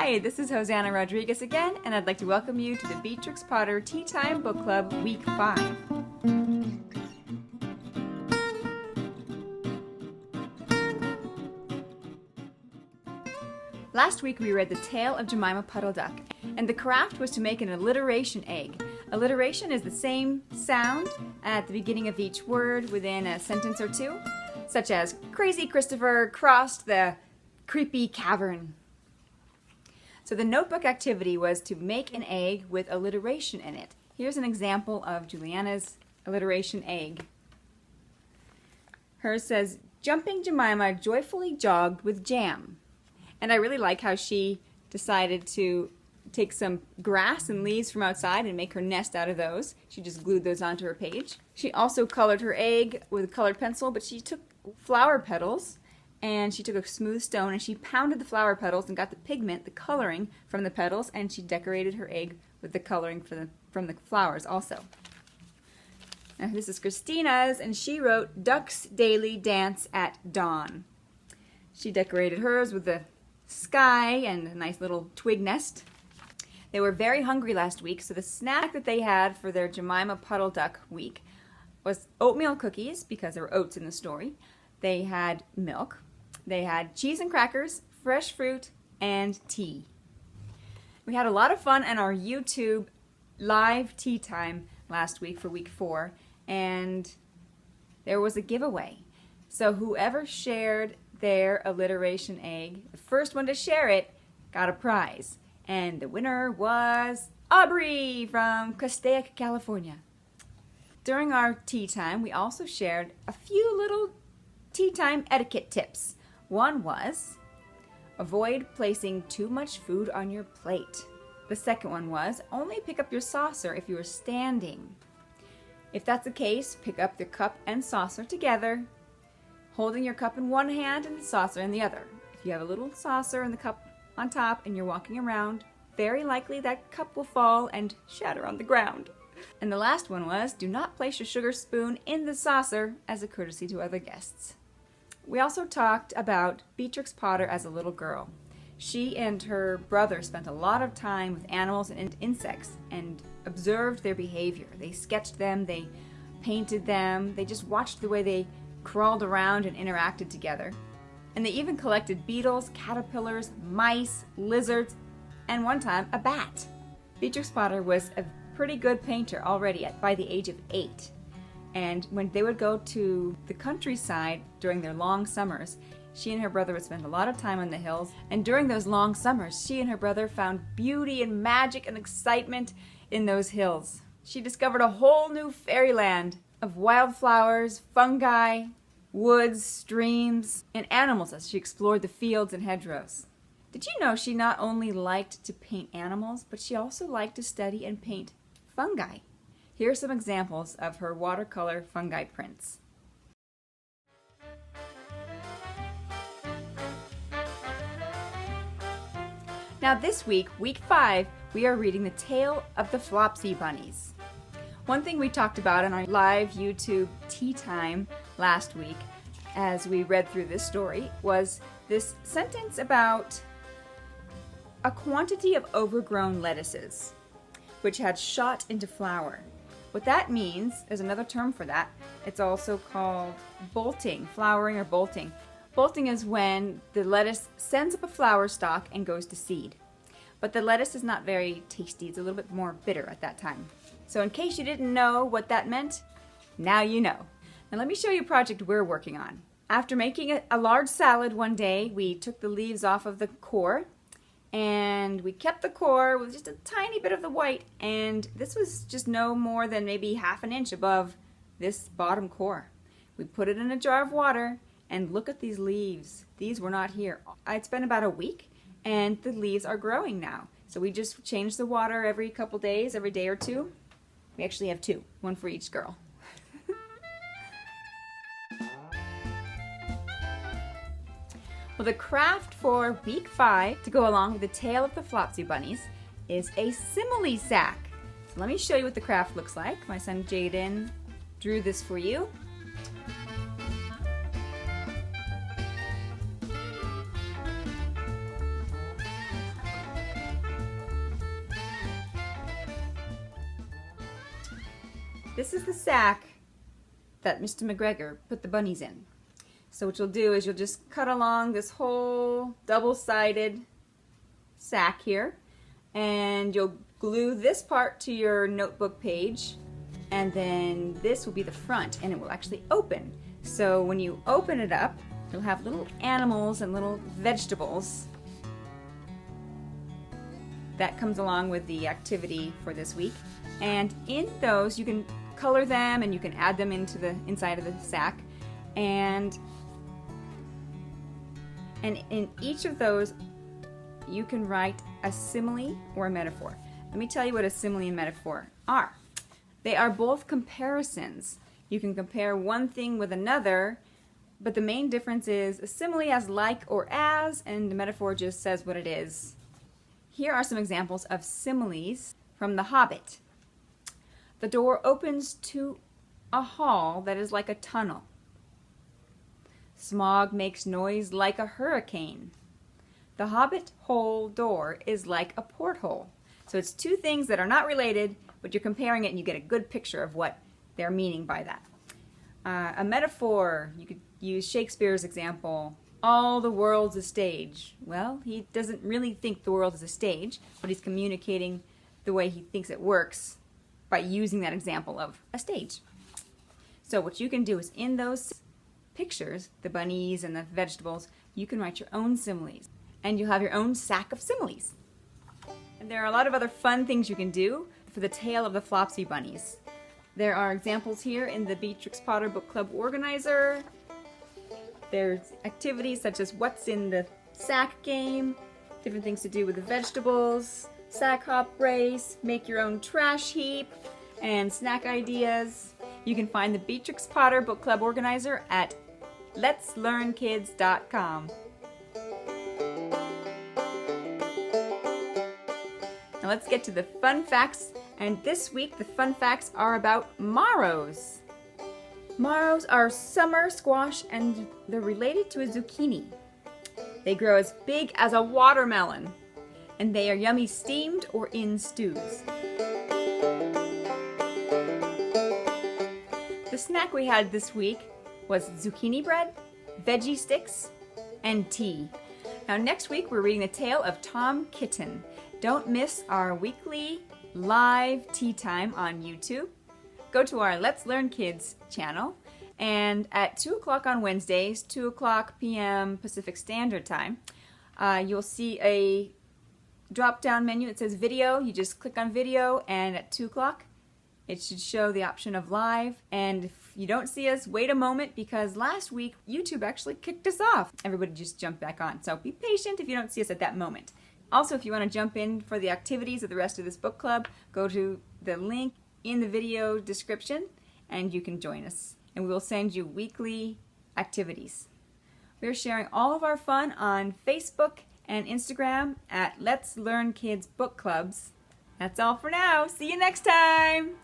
Hi, this is Hosanna Rodriguez again, and I'd like to welcome you to the Beatrix Potter Tea Time Book Club Week 5. Last week we read The Tale of Jemima Puddle Duck, and the craft was to make an alliteration egg. Alliteration is the same sound at the beginning of each word within a sentence or two, such as Crazy Christopher crossed the creepy cavern. So the notebook activity was to make an egg with alliteration in it. Here's an example of Juliana's alliteration egg. Hers says, Jumping Jemima joyfully jogged with jam. And I really like how she decided to take some grass and leaves from outside and make her nest out of those. She just glued those onto her page. She also colored her egg with a colored pencil, but she took flower petals and she took a smooth stone and she pounded the flower petals and got the pigment, the coloring from the petals, and she decorated her egg with the coloring from the flowers also. Now this is Christina's, and she wrote Ducks Daily Dance at Dawn. She decorated hers with the sky and a nice little twig nest. They were very hungry last week, so the snack that they had for their Jemima Puddle Duck week was oatmeal cookies, because there were oats in the story. They had milk. They had cheese and crackers, fresh fruit, and tea. We had a lot of fun on our YouTube live tea time last week for week 4, and there was a giveaway. So whoever shared their alliteration egg, the first one to share it, got a prize. And the winner was Aubrey from Castaic, California. During our tea time, we also shared a few little tea time etiquette tips. One was, avoid placing too much food on your plate. The second one was, only pick up your saucer if you are standing. If that's the case, pick up the cup and saucer together, holding your cup in one hand and the saucer in the other. If you have a little saucer and the cup on top and you're walking around, very likely that cup will fall and shatter on the ground. And the last one was, do not place your sugar spoon in the saucer as a courtesy to other guests. We also talked about Beatrix Potter as a little girl. She and her brother spent a lot of time with animals and insects and observed their behavior. They sketched them, they painted them, they just watched the way they crawled around and interacted together. And they even collected beetles, caterpillars, mice, lizards, and one time a bat. Beatrix Potter was a pretty good painter already by the age of 8. And when they would go to the countryside during their long summers, she and her brother would spend a lot of time on the hills. And during those long summers, she and her brother found beauty and magic and excitement in those hills. She discovered a whole new fairyland of wildflowers, fungi, woods, streams, and animals as she explored the fields and hedgerows. Did you know she not only liked to paint animals, but she also liked to study and paint fungi? Here are some examples of her watercolor fungi prints. Now this week, week 5, we are reading The Tale of the Flopsy Bunnies. One thing we talked about on our live YouTube tea time last week as we read through this story was this sentence about a quantity of overgrown lettuces which had shot into flower. What that means, there's another term for that. It's also called bolting, flowering or bolting. Bolting is when the lettuce sends up a flower stalk and goes to seed. But the lettuce is not very tasty. It's a little bit more bitter at that time. So in case you didn't know what that meant, now you know. Now let me show you a project we're working on. After making a large salad one day, we took the leaves off of the core and we kept the core with just a tiny bit of the white, and this was just no more than maybe half an inch above this bottom core. We put it in a jar of water, and look at these leaves. These were not here. It's been about a week, and the leaves are growing now. So we just change the water every couple days, every day or two. We actually have 2, one for each girl. Well, the craft for week 5 to go along with the Tale of the Flopsy Bunnies is a simile sack. So let me show you what the craft looks like. My son Jaden drew this for you. this is the sack that Mr. McGregor put the bunnies in. So what you'll do is you'll just cut along this whole double-sided sack here, and you'll glue this part to your notebook page, and then this will be the front, and it will actually open. So when you open it up, you'll have little animals and little vegetables. That comes along with the activity for this week. And in those, you can color them and you can add them into the inside of the sack. And in each of those, you can write a simile or a metaphor. Let me tell you what a simile and metaphor are. They are both comparisons. You can compare one thing with another, but the main difference is a simile has like or as, and the metaphor just says what it is. Here are some examples of similes from The Hobbit. The door opens to a hall that is like a tunnel. Smog makes noise like a hurricane. The Hobbit hole door is like a porthole. So it's two things that are not related, but you're comparing it and you get a good picture of what they're meaning by that. A metaphor, you could use Shakespeare's example, all the world's a stage. Well, he doesn't really think the world is a stage, but he's communicating the way he thinks it works by using that example of a stage. So what you can do is in those pictures, the bunnies and the vegetables, you can write your own similes, and you'll have your own sack of similes. And there are a lot of other fun things you can do for the tale of the Flopsy Bunnies. There are examples here in the Beatrix Potter Book Club Organizer. There's activities such as what's in the sack game, different things to do with the vegetables, sack hop race, make your own trash heap, and snack ideas. You can find the Beatrix Potter Book Club Organizer at letslearnkids.com. Now let's get to the fun facts, and this week the fun facts are about marrows. Marrows are summer squash and they're related to a zucchini. They grow as big as a watermelon, and they are yummy steamed or in stews. The snack we had this week was zucchini bread, veggie sticks, and tea. Now next week we're reading the tale of Tom Kitten. Don't miss our weekly live tea time on YouTube. Go to our Let's Learn Kids channel, and at 2 o'clock on Wednesdays, 2 o'clock p.m. Pacific Standard Time, you'll see a drop-down menu that says video. You just click on video, and at 2 o'clock it should show the option of live. And if you don't see us, wait a moment, because last week YouTube actually kicked us off. Everybody just jumped back on, so be patient if you don't see us at that moment. Also, if you want to jump in for the activities of the rest of this book club, go to the link in the video description and you can join us. And we will send you weekly activities. We're sharing all of our fun on Facebook and Instagram at Let's Learn Kids Book Clubs. That's all for now. See you next time!